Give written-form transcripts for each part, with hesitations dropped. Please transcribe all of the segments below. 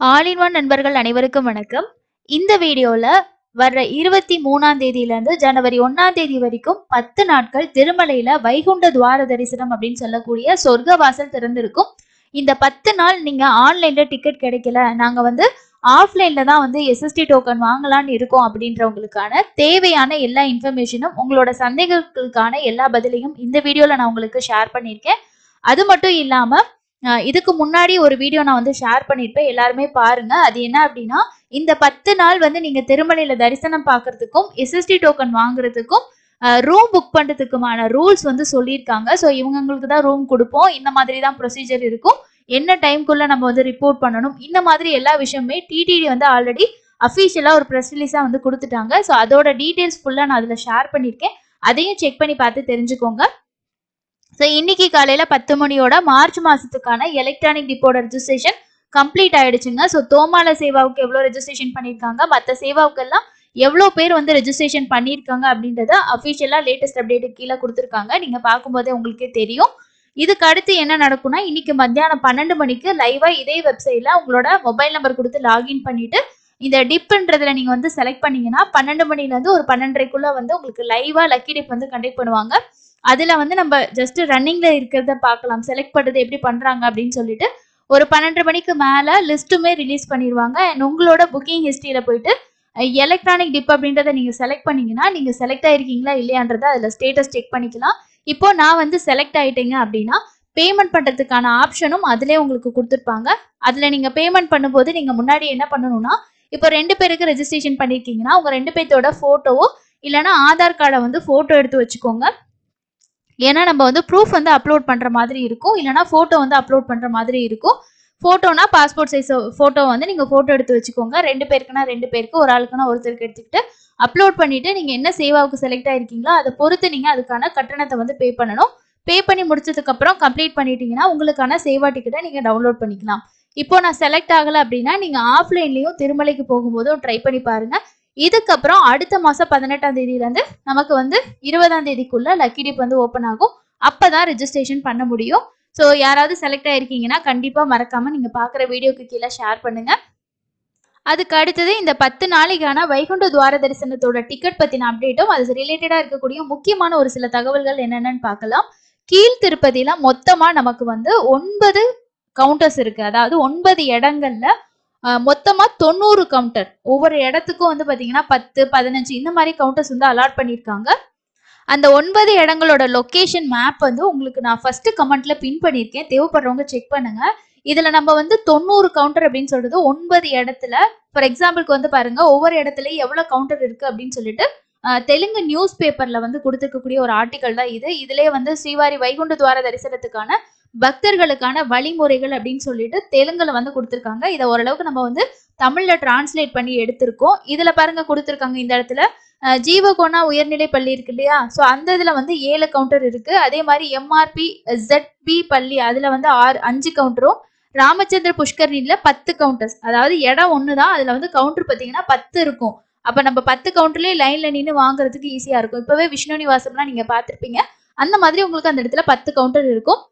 All in one நண்பர்கள் அனைவருக்கும் வணக்கம். இந்த வீடியோல வர்ற 23ஆம் தேதியிலிருந்து ஜனவரி 1ஆம் தேதி வரைக்கும் 10 நாட்கள் திருமலையில வைகுண்ட துவார தரிசனம் அப்படின்னு சொல்லக்கூடிய சொர்க்க வாசல் திறந்திருக்கும். இந்த 10 நாள் நீங்க ஆன்லைன்ல டிக்கெட் கிடைக்கல, நாங்க ஆஃப்லைன்ல தான் எஸ்எஸ்டி டோக்கன் வாங்கலான்னு இருக்கோம் அப்படின்றவங்களுக்கான தேவையான எல்லா இன்ஃபர்மேஷனும், உங்களோட சந்தேகங்களுக்கான எல்லா பதிலையும் இந்த வீடியோல நான் உங்களுக்கு ஷேர் பண்ணியிருக்கேன். அது மட்டும் இல்லாம இதுக்கு முன்னாடி ஒரு வீடியோ நான் ஷேர் பண்ணிருப்பேன், எல்லாருமே பாருங்க. அது என்ன அப்படின்னா, இந்த 10 நாள் நீங்க திருமலையில தரிசனம் பார்க்கறதுக்கும் எஸ்எஸ்டி டோக்கன் வாங்குறதுக்கும் ரூம் புக் பண்றதுக்குமான ரூல்ஸ் சொல்லியிருக்காங்க. ஸோ இவங்களுக்கு தான் ரூம் கொடுப்போம், இந்த மாதிரி தான் ப்ரொசீஜர் இருக்கும், என்ன டைம்குள்ள நம்ம ரிப்போர்ட் பண்ணணும், இந்த மாதிரி எல்லா விஷயமே டிடிடி ஆல்ரெடி அஃபீஷியலா ஒரு ப்ரெஸ் ரிலீஸா கொடுத்துட்டாங்க. ஸோ அதோட டீடைல்ஸ் ஃபுல்லா நான் அதில் ஷேர் பண்ணியிருக்கேன், அதையும் செக் பண்ணி பார்த்து தெரிஞ்சுக்கோங்க. ஸோ இன்னைக்கு காலையில 10 மணியோட மார்ச் மாசத்துக்கான எலக்ட்ரானிக் டிப்போட ரெஜிஸ்ட்ரேஷன் கம்ப்ளீட் ஆயிடுச்சுங்க. ஸோ தோமால சேவாவுக்கு எவ்வளோ ரெஜிஸ்ட்ரேஷன் பண்ணியிருக்காங்க, மற்ற சேவாவுக்கெல்லாம் எவ்வளோ பேர் ரெஜிஸ்ட்ரேஷன் பண்ணியிருக்காங்க அப்படின்றத அஃபிஷியலா லேட்டஸ்ட் அப்டேட் கீழே கொடுத்துருக்காங்க. நீங்க பார்க்கும்போதே உங்களுக்கே தெரியும். இதுக்கு அடுத்து என்ன நடக்கும்னா, இன்னைக்கு மத்தியானம் 12 மணிக்கு லைவா இதே வெப்சைட்ல உங்களோட மொபைல் நம்பர் கொடுத்து லாகின் பண்ணிட்டு இந்த டிப்ன்றதுல நீங்க செலக்ட் பண்ணீங்கன்னா 12 மணில இருந்து ஒரு 12:30க்குள்ள உங்களுக்கு லைவா லக்கி டிப் கண்டக்ட் பண்ணுவாங்க. அதுல நம்ம ஜஸ்ட் ரன்னிங்ல இருக்கிறத பார்க்கலாம், செலக்ட் பண்றது எப்படி பண்றாங்க அப்படின்னு சொல்லிட்டு ஒரு 12:30 மணிக்கு மேல லிஸ்ட்டுமே ரிலீஸ் பண்ணிடுவாங்க. அண்ட் உங்களோட புக்கிங் ஹிஸ்டரியில போயிட்டு எலக்ட்ரானிக் டிப் அப்படின்றத நீங்க செலக்ட் பண்ணீங்கன்னா நீங்க செலக்ட் ஆயிருக்கீங்களா இல்லையான்றத அதுல ஸ்டேட்டஸ் செக் பண்ணிக்கலாம். இப்போ நான் செலக்ட் ஆயிட்டேங்க அப்படின்னா பேமெண்ட் பண்றதுக்கான ஆப்ஷனும் அதுலேயே உங்களுக்கு கொடுத்துருப்பாங்க. அதுல நீங்க பேமெண்ட் பண்ணும்போது நீங்க முன்னாடி என்ன பண்ணணும்னா, இப்போ 2 பேருக்கு ரெஜிஸ்ட்ரேஷன் பண்ணிருக்கீங்கன்னா உங்க 2 பேர்த்தோட போட்டோவோ இல்லைன்னா ஆதார் கார்டை போட்டோ எடுத்து வச்சுக்கோங்க. ஏன்னா நம்ம ப்ரூஃப் அப்லோட் பண்ற மாதிரி இருக்கும், இல்லைன்னா போட்டோ அப்லோட் பண்ற மாதிரி இருக்கும். போட்டோனா பாஸ்போர்ட் சைஸ் போட்டோ நீங்க போட்டோ எடுத்து வச்சுக்கோங்க. 2 பேருக்குன்னா 2 பேருக்கு, ஒரு ஆளுக்குன்னா ஒருத்தருக்கு எடுத்துக்கிட்டு அப்லோட் பண்ணிட்டு நீங்க என்ன சேவாவுக்கு செலக்ட் ஆயிருக்கீங்களோ அதை பொறுத்து நீங்க அதுக்கான கட்டணத்தை பே பண்ணணும். பே பண்ணி முடிச்சதுக்கு அப்புறம் கம்ப்ளீட் பண்ணிட்டீங்கன்னா உங்களுக்கான சேவா டிக்கெட்டை நீங்க டவுன்லோட் பண்ணிக்கலாம். இப்போ நான் செலக்ட் ஆகல அப்படின்னா நீங்க ஆஃப்லைன்லயும் திருமலைக்கு போகும்போதும் ட்ரை பண்ணி பாருங்க. இதுக்கப்புறம் அடுத்த மாசம் 18ஆம் தேதியில இருந்து நமக்கு 20ஆம் தேதிக்குள்ள லக்கி டிப் ஓப்பன் ஆகும். அப்பதான் ரெஜிஸ்ட்ரேஷன் பண்ண முடியும். ஸோ யாராவது செலக்ட் ஆயிருக்கீங்கன்னா கண்டிப்பா மறக்காம நீங்க பாக்குற வீடியோக்கு கீழே ஷேர் பண்ணுங்க. அதுக்கு அடுத்தது இந்த 10 நாளைக்கான வைகுண்ட துவார தரிசனத்தோட டிக்கெட் பத்தின அப்டேட்டும் அது ரிலேட்டடா இருக்கக்கூடிய முக்கியமான ஒரு சில தகவல்கள் என்னென்னு பார்க்கலாம். கீழ் திருப்பதியில மொத்தமா நமக்கு 9 கவுண்டர்ஸ் இருக்கு. அதாவது 9 இடங்கள்ல மொத்தமா 90 கவுண்டர், ஒவ்வொரு இடத்துக்கும் பாத்தீங்கன்னா 10, 15 இந்த மாதிரி கவுண்டர்ஸ் அலாட் பண்ணிருக்காங்க. அந்த 9 இடங்களோட லொகேஷன் மேப் உங்களுக்கு நான் ஃபர்ஸ்ட் கமெண்ட்ல பின் பண்ணிருக்கேன், தேவைப்படுறவங்க செக் பண்ணுங்க. இதுல நம்ம 90 கவுண்டர் அப்படின்னு சொல்றது 9 இடத்துல, ஃபார் எக்ஸாம்பிளுக்கு பாருங்க, ஒவ்வொரு இடத்துலயும் எவ்வளவு கவுண்டர் இருக்கு அப்படின்னு சொல்லிட்டு தெலுங்கு நியூஸ் பேப்பர்ல கொடுத்துருக்கக்கூடிய ஒரு ஆர்டிகல் தான் இது. இதுலயே ஸ்ரீவாரி வைகுண்ட துவார தரிசனத்துக்கான பக்தர்களுக்கான வழிமுறைகள் அப்படின்னு சொல்லிட்டு தெலுங்குல கொடுத்துருக்காங்க. இதை ஓரளவுக்கு நம்ம தமிழ்ல டிரான்ஸ்லேட் பண்ணி எடுத்திருக்கோம். இதுல பாருங்க கொடுத்துருக்காங்க, இந்த இடத்துல ஜீவகோனா உயர்நிலை பள்ளி இருக்கு இல்லையா, ஸோ அந்த இதுல 7 கவுண்டர் இருக்கு. அதே மாதிரி எம்ஆர்பி ZP பள்ளி அதுல 5 கவுண்டரும், ராமச்சந்திர புஷ்கர்ணில 10 கவுண்டர்ஸ். அதாவது இடம் ஒண்ணுதான், அதுல கவுண்டர் பாத்தீங்கன்னா 10 இருக்கும். அப்ப நம்ம 10 கவுண்டர்லயே லைன்ல நின்று வாங்குறதுக்கு ஈஸியா இருக்கும். இப்பவே விஷ்ணு நிவாசம்லாம் நீங்க பாத்திருப்பீங்க, அந்த மாதிரி உங்களுக்கு அந்த இடத்துல 10 கவுண்டர் இருக்கும்.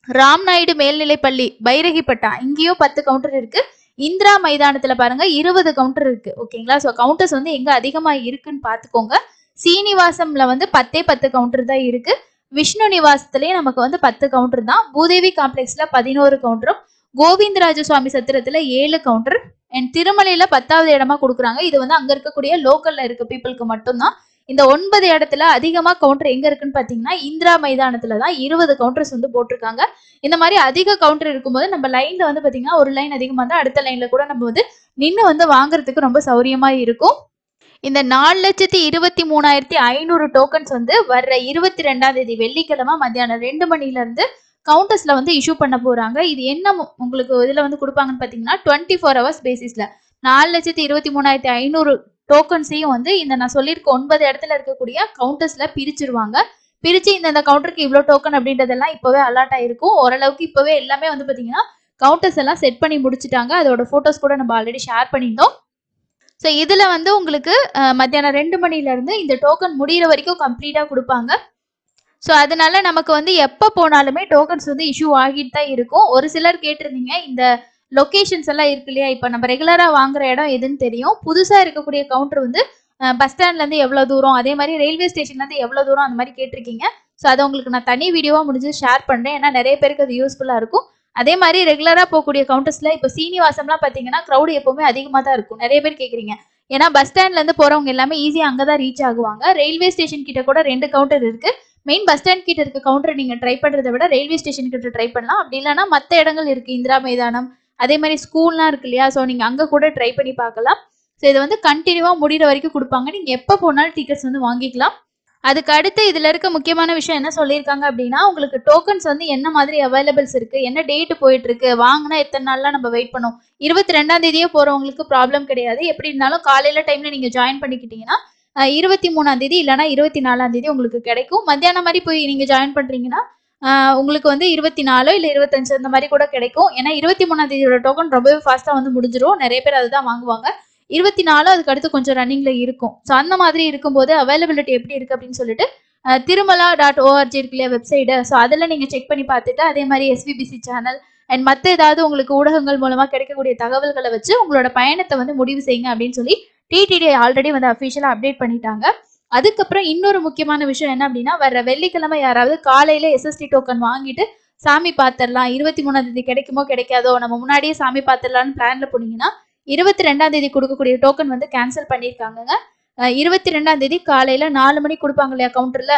ராம்நாயுடு மேல்நிலை பள்ளி பைரகிப்பட்டா இங்கேயும் 10 கவுண்டர் இருக்கு. இந்திரா மைதானத்துல பாருங்க 20 கவுண்டர் இருக்கு. ஓகேங்களா, ஸோ கவுண்டர்ஸ் எங்க அதிகமா இருக்குன்னு பாத்துக்கோங்க. சீனிவாசம்ல 10 கவுண்டர் தான் இருக்கு. விஷ்ணு நிவாசத்திலேயே நமக்கு 10 கவுண்டர் தான். பூதேவி காம்ப்ளெக்ஸ்ல 11 கவுண்டரும், கோவிந்தராஜ சுவாமி சத்திரத்துல 7 கவுண்டர், அண்ட் திருமலையில 10வது இடமா கொடுக்குறாங்க. இது அங்க இருக்கக்கூடிய லோக்கல்ல இருக்க பீப்புளுக்கு மட்டும்தான். இந்த 9 இடத்துல அதிகமா கவுண்டர் எங்க இருக்குன்னு பாத்தீங்கன்னா இந்திரா மைதானத்துல தான் 20 கவுண்டர்ஸ் போட்டிருக்காங்க. இந்த மாதிரி அதிக கவுண்டர் இருக்கும்போது நம்ம லைன்ல பாத்தீங்கன்னா ஒரு லைன் அதிகமா இருந்தா அடுத்த லைன்ல கூட நம்ம நின்று வாங்குறதுக்கு ரொம்ப சௌரியமா இருக்கும். இந்த 4,23,500 டோக்கன்ஸ் வர்ற 22ஆம் தேதி வெள்ளிக்கிழமை மத்தியானம் 2 மணில இருந்து கவுண்டர்ஸ்ல இஷ்யூ பண்ண போறாங்க. இது என்ன உங்களுக்கு இதுல கொடுப்பாங்கன்னு பாத்தீங்கன்னா 24 hours பேசிஸ்ல 4,23,500 டோக்கன்ஸையும் இந்த நான் சொல்லியிருக்க 9 இடத்துல இருக்கக்கூடிய கவுண்டர்ஸ்ல பிரிச்சிருவாங்க. பிரிச்சு இந்த கவுண்டருக்கு இவ்வளவு டோக்கன் அப்படின்றதெல்லாம் இப்பவே அலாட் ஆயிருக்கும். ஓரளவுக்கு இப்பவே எல்லாமே பாத்தீங்கன்னா கவுண்டர்ஸ் எல்லாம் செட் பண்ணி முடிச்சுட்டாங்க. அதோட போட்டோஸ் கூட நம்ம ஆல்ரெடி ஷேர் பண்ணியிருந்தோம். ஸோ இதுல உங்களுக்கு மத்தியானம் 2 மணில இருந்து இந்த டோக்கன் முடிகிற வரைக்கும் கம்ப்ளீட்டா கொடுப்பாங்க. ஸோ அதனால நமக்கு எப்போ போனாலுமே டோக்கன்ஸ் இஷ்யூ ஆகிட்டு தான் இருக்கும். ஒரு சிலர் கேட்டிருந்தீங்க, இந்த லொகேஷன்ஸ் எல்லாம் இருக்கு இல்லையா? இப்போ நம்ம ரெகுலரா வாங்குற இடம் எதுன்னு தெரியும். புதுசா இருக்கக்கூடிய கவுண்டர் வந்து பஸ் ஸ்டாண்ட்ல இருந்து எவ்வளவு தூரம், அதே மாதிரி ரயில்வே ஸ்டேஷன்ல இருந்து எவ்வளவு தூரம் அந்த மாதிரி கேட்டிருக்கீங்க. ஸோ அதை உங்களுக்கு நான் தனி வீடியோவா முடிஞ்சு ஷேர் பண்றேன். ஏன்னா நிறைய பேருக்கு அது யூஸ்ஃபுல்லா இருக்கும். அதே மாதிரி ரெகுலரா போகக்கூடிய கவுண்டர்ஸ்ல இப்போ சீனிவாசம்லாம் பாத்தீங்கன்னா க்ரௌட் எப்பவுமே அதிகமா தான் இருக்கும். நிறைய பேர் கேக்குறீங்க. ஏன்னா பஸ் ஸ்டாண்ட்ல இருந்து போறவங்க எல்லாமே ஈஸியா அங்கதான் ரீச் ஆகுவாங்க. ரயில்வே ஸ்டேஷன் கிட்ட கூட 2 கவுண்டர் இருக்கு. மெயின் பஸ் ஸ்டாண்ட் கிட்ட இருக்க கவுண்டர் நீங்க ட்ரை பண்றதை விட ரயில்வே ஸ்டேஷன் கிட்ட ட்ரை பண்ணலாம். அப்படி இல்லைன்னா மற்ற இடங்கள் இருக்கு, இந்திரா மைதானம், அதே மாதிரி ஸ்கூல்லாம் இருக்கு இல்லையா? ஸோ நீங்க அங்க கூட ட்ரை பண்ணி பார்க்கலாம். ஸோ இதை வந்து கண்டினியூவா முடிகிற வரைக்கும் கொடுப்பாங்க. நீங்க எப்போ போனாலும் டிக்கெட்ஸ் வந்து வாங்கிக்கலாம். அதுக்கு அடுத்து இதுல இருக்க முக்கியமான விஷயம் என்ன சொல்லியிருக்காங்க அப்படின்னா, உங்களுக்கு டோக்கன்ஸ் வந்து என்ன மாதிரி அவைலபிள்ஸ் இருக்கு, என்ன டேட் போயிட்டு இருக்கு, வாங்கினா எத்தனை நாள்லாம் நம்ம வெயிட் பண்ணும். 22ஆம் தேதியே போறவங்களுக்கு ப்ராப்ளம் கிடையாது. எப்படி இருந்தாலும் காலையில டைம்ல நீங்க ஜாயின் பண்ணிக்கிட்டீங்கன்னா 23ஆம் தேதி இல்லைன்னா 24ஆம் தேதி உங்களுக்கு கிடைக்கும். மத்தியானம் மாதிரி போய் நீங்க ஜாயின் பண்றீங்கன்னா உங்களுக்கு வந்து 24 இல்ல 25 அந்த மாதிரி கூட கிடைக்கும். ஏன்னா 23ஆம் தேதியோட டோக்கன் ரொம்பவே ஃபாஸ்டா வந்து முடிஞ்சிரும். நிறைய பேர் அதுதான் வாங்குவாங்க. 24 அதுக்கு அடுத்து கொஞ்சம் ரன்னிங்ல இருக்கும். ஸோ அந்த மாதிரி இருக்கும்போது அவைலபிலிட்டி எப்படி இருக்கு அப்படின்னு சொல்லிட்டு திருமலா.org இருக்கு இல்லையா வெப்சைட். ஸோ அதில் நீங்க செக் பண்ணி பார்த்துட்டு, அதே மாதிரி SVBC சேனல் அண்ட் மற்ற ஏதாவது உங்களுக்கு ஊடகங்கள் மூலமா கிடைக்கக்கூடிய தகவல்களை வச்சு உங்களோட பயணத்தை வந்து முடிவு செய்யுங்க அப்படின்னு சொல்லி TTD ஆல்ரெடி வந்து அஃபிஷியலா அப்டேட் பண்ணிட்டாங்க. அதுக்கப்புறம் இன்னொரு முக்கியமான விஷயம் என்ன அப்படின்னா, வர வெள்ளிக்கிழமை யாராவது காலையில SST டோக்கன் வாங்கிட்டு சாமி பார்த்துடலாம், 23ஆம் தேதி கிடைக்குமோ கிடைக்காதோ, நம்ம முன்னாடியே சாமி பார்த்துடலாம்னு பிளான்ல போனீங்கன்னா 22ஆம் தேதி கொடுக்கக்கூடிய டோக்கன் வந்து கேன்சல் பண்ணியிருக்காங்க. 22ஆம் தேதி காலையில 4 மணிக்கு கொடுப்பாங்க இல்லையா கவுண்டர்ல,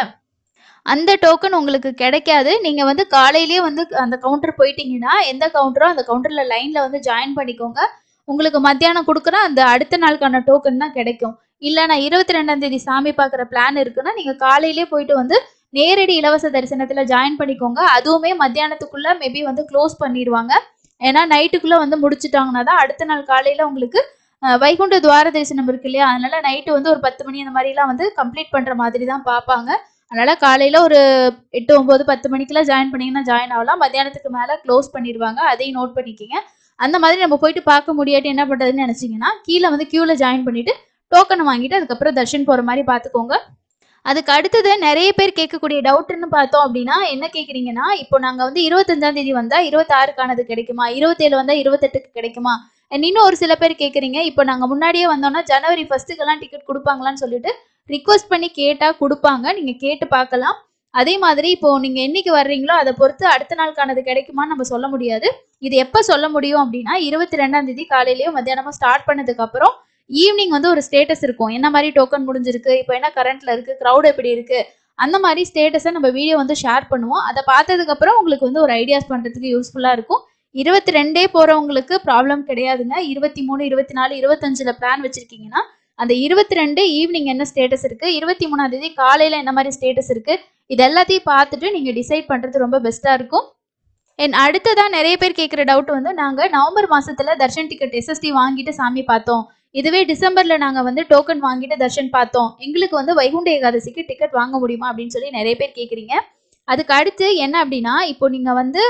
அந்த டோக்கன் உங்களுக்கு கிடைக்காது. நீங்க வந்து காலையிலேயே வந்து அந்த கவுண்டர் போயிட்டீங்கன்னா, எந்த கவுண்டரோ அந்த கவுண்டர்ல லைன்ல வந்து ஜாயின் பண்ணிக்கோங்க. உங்களுக்கு மத்தியானம் கொடுக்குற அந்த அடுத்த நாளுக்கான டோக்கன் தான் கிடைக்கும். இல்ல நான் 22ஆம் தேதி சாமி பார்க்குற பிளான் இருக்குன்னா, நீங்க காலையிலேயே போயிட்டு வந்து நேரடி இலவச தரிசனத்துல ஜாயின் பண்ணிக்கோங்க. அதுவுமே மத்தியானத்துக்குள்ள மேபி வந்து க்ளோஸ் பண்ணிடுவாங்க. ஏன்னா நைட்டுக்குள்ள வந்து முடிச்சுட்டாங்கன்னா தான் அடுத்த நாள் காலையில உங்களுக்கு வைகுண்ட துவார தரிசனம் இருக்கு இல்லையா? அதனால நைட்டு வந்து ஒரு 10 மணி அந்த மாதிரிலாம் வந்து கம்ப்ளீட் பண்ற மாதிரி தான் பார்ப்பாங்க. அதனால காலையில ஒரு 8, 9, 10 மணிக்கெல்லாம் ஜாயின் பண்ணீங்கன்னா ஜாயின் ஆகலாம். மத்தியானத்துக்கு மேல க்ளோஸ் பண்ணிடுவாங்க. அதையும் நோட் பண்ணிக்கிங்க. அந்த மாதிரி நம்ம போயிட்டு பார்க்க முடியாட்டி என்ன பண்றதுன்னு நினைச்சீங்கன்னா, கீழே வந்து கியூல ஜாயின் பண்ணிட்டு டோக்கனை வாங்கிட்டு அதுக்கப்புறம் தர்ஷன் போற மாதிரி பார்த்துக்கோங்க. அதுக்கு அடுத்தது நிறைய பேர் கேட்கக்கூடிய டவுட்னு பார்த்தோம் அப்படின்னா, என்ன கேட்குறீங்கன்னா, இப்போ நாங்கள் வந்து 25ஆம் தேதி வந்தால் 26க்கானது கிடைக்குமா, 27 வந்தால் 28க்கு கிடைக்குமா, இன்னும் ஒரு சில பேர் கேட்குறீங்க, இப்போ நாங்கள் முன்னாடியே வந்தோம்னா ஜனவரி 1ஸ்ட்டுக்கெல்லாம் டிக்கெட் கொடுப்பாங்களான்னு சொல்லிட்டு ரிக்வஸ்ட் பண்ணி கேட்டால் கொடுப்பாங்க. நீங்கள் கேட்டு பார்க்கலாம். அதே மாதிரி இப்போ நீங்கள் என்னைக்கு வர்றீங்களோ அதை பொறுத்து அடுத்த நாளுக்கானது கிடைக்குமான்னு நம்ம சொல்ல முடியாது. இது எப்போ சொல்ல முடியும் அப்படின்னா, 22ஆம் தேதி காலையிலேயும் மத்தியானமும் ஸ்டார்ட் பண்ணதுக்கப்புறம் ஈவினிங் வந்து ஒரு ஸ்டேட்டஸ் இருக்கும். என்ன மாதிரி டோக்கன் முடிஞ்சிருக்கு, இப்போ என்ன கரண்ட்ல இருக்கு, க்ரௌட் எப்படி இருக்கு, அந்த மாதிரி ஸ்டேட்டஸை நம்ம வீடியோ வந்து ஷேர் பண்ணுவோம். அதை பார்த்ததுக்கப்புறம் உங்களுக்கு வந்து ஒரு ஐடியாஸ் பண்ணுறதுக்கு யூஸ்ஃபுல்லாக இருக்கும். 22 போகிறவங்களுக்கு ப்ராப்ளம் கிடையாதுங்க. 23, 24, 25 பிளான் வச்சிருக்கீங்கன்னா அந்த 22 ஈவினிங் என்ன ஸ்டேட்டஸ் இருக்கு, 23ஆம் தேதி காலையில் என்ன மாதிரி ஸ்டேட்டஸ் இருக்கு, இது எல்லாத்தையும் பார்த்துட்டு நீங்கள் டிசைட் பண்ணுறது ரொம்ப பெஸ்ட்டாக இருக்கும். அடுத்ததான் நிறைய பேர் கேட்குற டவுட் வந்து, நாங்கள் நவம்பர் மாசத்துல தர்ஷன் டிக்கெட் SST வாங்கிட்டு சாமி பார்த்தோம், இதுவே டிசம்பர்ல நாங்க வந்து டோக்கன் வாங்கிட்டு தர்ஷன் பார்த்தோம், எங்களுக்கு வந்து வைகுண்ட ஏகாதசிக்கு டிக்கெட் வாங்க முடியுமா அப்படின்னு சொல்லி நிறைய பேர் கேட்குறீங்க. அதுக்கு அடுத்து என்ன அப்படின்னா, இப்போ நீங்க வந்து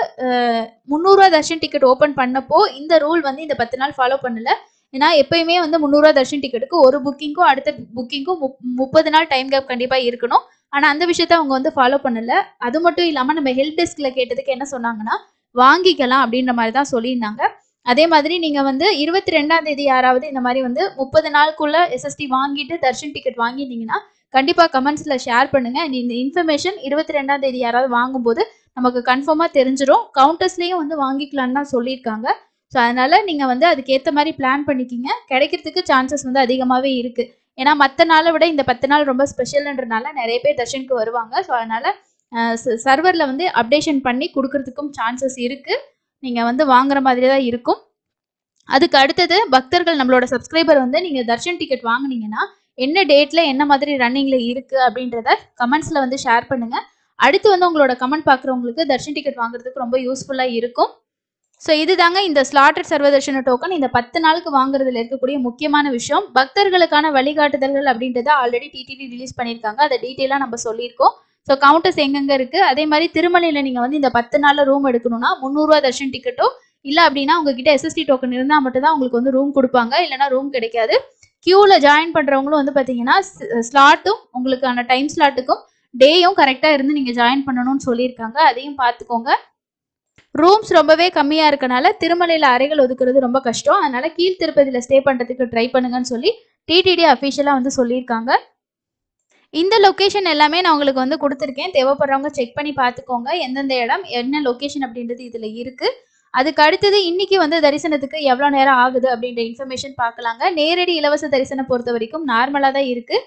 300 ரூபா தர்ஷன் டிக்கெட் ஓப்பன் பண்ணப்போ இந்த ரூல் வந்து இந்த 10 நாள் ஃபாலோ பண்ணல. ஏன்னா எப்பயுமே வந்து 300 ரூபா தர்ஷன் டிக்கெட்டுக்கு ஒரு புக்கிங்கும் அடுத்த புக்கிங்கும் 30 நாள் டைம் கேப் கண்டிப்பா இருக்கணும். ஆனா அந்த விஷயத்த அவங்க வந்து ஃபாலோ பண்ணல. அது மட்டும் இல்லாம நம்ம ஹெல்ப் டெஸ்க்ல கேட்டதுக்கு என்ன சொன்னாங்கன்னா, வாங்கிக்கலாம் அப்படின்ற மாதிரி தான் சொல்லியிருந்தாங்க. அதே மாதிரி நீங்க வந்து 22ஆம் தேதி யாராவது இந்த மாதிரி வந்து 30 நாளுக்குள்ள SST வாங்கிட்டு தர்ஷன் டிக்கெட் வாங்கிட்டீங்கன்னா கண்டிப்பா கமெண்ட்ஸ்ல ஷேர் பண்ணுங்க. இந்த இன்ஃபர்மேஷன் 22ஆம் தேதி யாராவது வாங்கும்போது நமக்கு கன்ஃபார்மா தெரிஞ்சிடும். கவுண்டர்ஸ்லயும் வந்து வாங்கிக்கலான்னு தான் சொல்லியிருக்காங்க. ஸோ அதனால நீங்க வந்து அதுக்கேற்ற மாதிரி பிளான் பண்ணிக்கிங்க. கிடைக்கிறதுக்கு சான்சஸ் வந்து அதிகமாகவே இருக்கு. ஏன்னா மற்ற நாளை விட இந்த 10 நாள் ரொம்ப ஸ்பெஷல்ன்றனால நிறைய பேர் தர்ஷனுக்கு வருவாங்க. ஸோ அதனால சர்வர்ல வந்து அப்டேஷன் பண்ணி கொடுக்கறதுக்கும் சான்சஸ் இருக்கு. நீங்க வந்து வாங்குற மாதிரி தான் இருக்கும். அதுக்கு அடுத்தது பக்தர்கள் நம்மளோட சப்ஸ்கிரைபர் வந்து நீங்க தர்ஷன் டிக்கெட் வாங்குனீங்கன்னா என்ன டேட்ல என்ன மாதிரி ரன்னிங்ல இருக்கு அப்படின்றத கமெண்ட்ஸ்ல வந்து ஷேர் பண்ணுங்க. அடுத்து வந்து உங்களோட கமெண்ட் பார்க்குறவங்களுக்கு தர்ஷன் டிக்கெட் வாங்குறதுக்கு ரொம்ப யூஸ்ஃபுல்லா இருக்கும். ஸோ இதுதாங்க இந்த ஸ்லாட்டட் சர்வதர்ஷன டோக்கன் இந்த 10 நாளுக்கு வாங்குறதுல இருக்கக்கூடிய முக்கியமான விஷயம். பக்தர்களுக்கான வழிகாட்டுதல்கள் அப்படின்றத ஆல்ரெடி TTD ரிலீஸ் பண்ணியிருக்காங்க. அதை டீட்டெயிலாக நம்ம சொல்லியிருக்கோம். ஸோ கவுண்டர்ஸ் எங்கெங்க இருக்கு, அதே மாதிரி திருமலையில நீங்க வந்து இந்த 10 நாள்ல ரூம் எடுக்கணும்னா 300 ரூபா தர்ஷன் டிக்கெட்டோ இல்லை அப்படின்னா உங்ககிட்ட SST டோக்கன் இருந்தால் மட்டும் தான் உங்களுக்கு வந்து ரூம் கொடுப்பாங்க, இல்லைனா ரூம் கிடைக்காது. கியூல ஜாயின் பண்றவங்களும் வந்து பார்த்தீங்கன்னா ஸ்லாட்டும் உங்களுக்கான டைம் ஸ்லாட்டுக்கும் டேயும் கரெக்டாக இருந்து நீங்க ஜாயின் பண்ணணும்னு சொல்லியிருக்காங்க. அதையும் பார்த்துக்கோங்க. ரூம்ஸ் ரொம்பவே கம்மியா இருக்கனால திருமலையில அறைகள் ஒதுக்குறது ரொம்ப கஷ்டம். அதனால கீழ் திருப்பதியில ஸ்டே பண்றதுக்கு ட்ரை பண்ணுங்கன்னு சொல்லி டிடிடி அஃபிஷியலா வந்து சொல்லியிருக்காங்க. இந்த லொகேஷன் எல்லாமே நான் உங்களுக்கு வந்து குடுத்துருக்கேன். தேவைப்படுறவங்க செக் பண்ணி பார்த்துக்கோங்க. எந்தெந்த இடம், என்ன லொகேஷன் அப்படின்றது இதுல இருக்கு. அதுக்கு அடுத்தது இன்னைக்கு வந்து தரிசனத்துக்கு எவ்வளோ நேரம் ஆகுது அப்படின்ற இன்ஃபர்மேஷன் பார்க்கலாங்க. நேரடி இலவச தரிசனம் பொறுத்தவரைக்கும் நார்மலா தான் இருக்கு.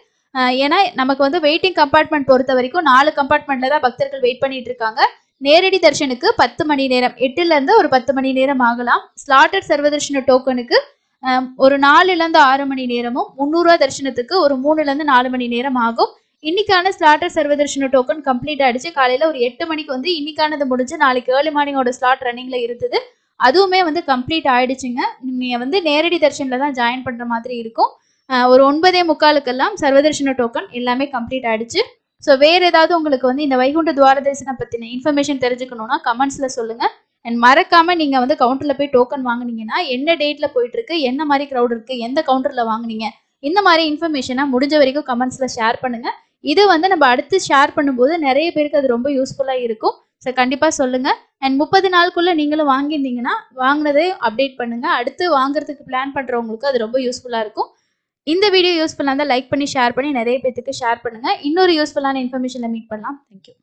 ஏன்னா நமக்கு வந்து வெயிட்டிங் கம்பார்ட்மெண்ட் பொறுத்தவரைக்கும் 4 கம்பார்ட்மெண்ட்ல தான் பக்தர்கள் வெயிட் பண்ணிட்டு இருக்காங்க. நேரடி தரிசனுக்கு 10 மணி நேரம், 8ல இருந்து ஒரு 10 மணி நேரம் ஆகலாம். ஸ்லாட்டட் சர்வதர்ஷன டோக்கனுக்கு ஒரு 4ல இருந்து 6 மணி நேரமும், 300 தரிசனத்துக்கு ஒரு 3ல இருந்து 4 மணி நேரம் ஆகும். இன்னைக்கான ஸ்லாட்டர் சர்வதர்ஷன டோக்கன் கம்ப்ளீட் ஆயிடுச்சு. காலையில ஒரு 8 மணிக்கு வந்து இன்னைக்கானது முடிஞ்சு நாளைக்கு ஏர்லி மார்னிங்கோட ஸ்லாட் ரன்னிங்ல இருந்தது. அதுவுமே வந்து கம்ப்ளீட் ஆயிடுச்சுங்க. நீங்க வந்து நேரடி தரிசனல தான் ஜாயின் பண்ற மாதிரி இருக்கும். ஒரு 9:45க்கெல்லாம் சர்வதர்ஷன டோக்கன் எல்லாமே கம்ப்ளீட் ஆயிடுச்சு. ஸோ வேற ஏதாவது உங்களுக்கு வந்து இந்த வைகுண்ட துவார தரிசனம் பத்தின இன்ஃபர்மேஷன் தெரிஞ்சுக்கணும்னா கமெண்ட்ஸ்ல சொல்லுங்க. அண்ட் மறக்காம நீங்க வந்து கவுண்டர்ல போய் டோக்கன் வாங்குனீங்கன்னா என்ன டேட்ல போயிட்டு இருக்கு, என்ன மாதிரி க்ரௌட் இருக்கு, எந்த கவுண்டர்ல வாங்குனீங்க, இந்த மாதிரி இன்ஃபர்மேஷனை முடிஞ்ச வரைக்கும் கமெண்ட்ஸ்ல ஷேர் பண்ணுங்க. இது வந்து நம்ம அடுத்து ஷேர் பண்ணும்போது நிறைய பேருக்கு அது ரொம்ப யூஸ்ஃபுல்லா இருக்கும். ஸோ கண்டிப்பா சொல்லுங்க. அண்ட் 30 நாளுக்குள்ள நீங்களும் வாங்கியிருந்தீங்கன்னா வாங்கினதே அப்டேட் பண்ணுங்க. அடுத்து வாங்குறதுக்கு பிளான் பண்றவங்களுக்கு அது ரொம்ப யூஸ்ஃபுல்லா இருக்கும். இந்த வீடியோ யூஸ்ஃபுல்லா இருந்தால் லைக் பண்ணி ஷேர் பண்ணி நிறைய பேருக்கு ஷேர் பண்ணுங்க. இன்னொரு யூஸ்ஃபுல்லான இன்ஃபர்மேஷன்ல மீட் பண்ணலாம். தேங்க்யூ.